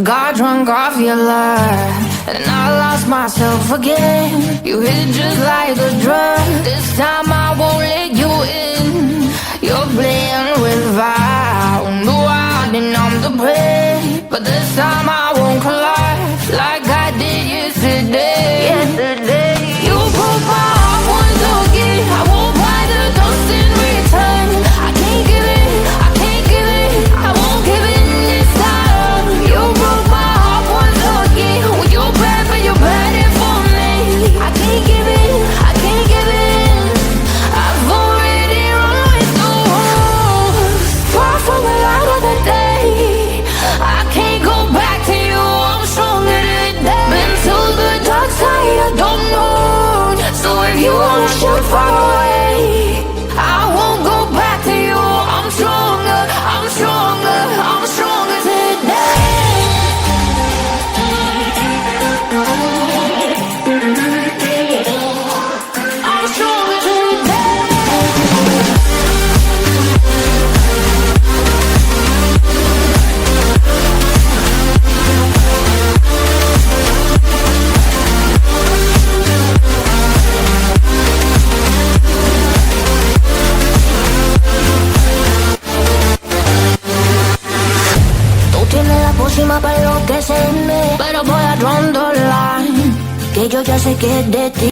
Got drunk off your love, and I lost myself again. You hit just like a drug. This time I won't let you in. You're playing with fire. No, I didn't, I'm the prey. But this time I won't collide like I did yesterday. You broke my heart once again. I won't buy the dust in return. I can't give it, I can't give it, I won't give in this time. You broke my heart once again. Well, you're bad, but you're bad it for me. I can't give it, I can't give it. I've already run with the wolves. Far from the light of the day. I can't go back to you, I'm stronger today. Been to the dark side, I don't know. So if you wanna shoot far away, I won't go back to you. I'm stronger, I'm stronger, I'm stronger today. I'm stronger today. Tú tienes la pócima para enloquecerme, pero voy a draw the line, que yo ya sé que es de ti.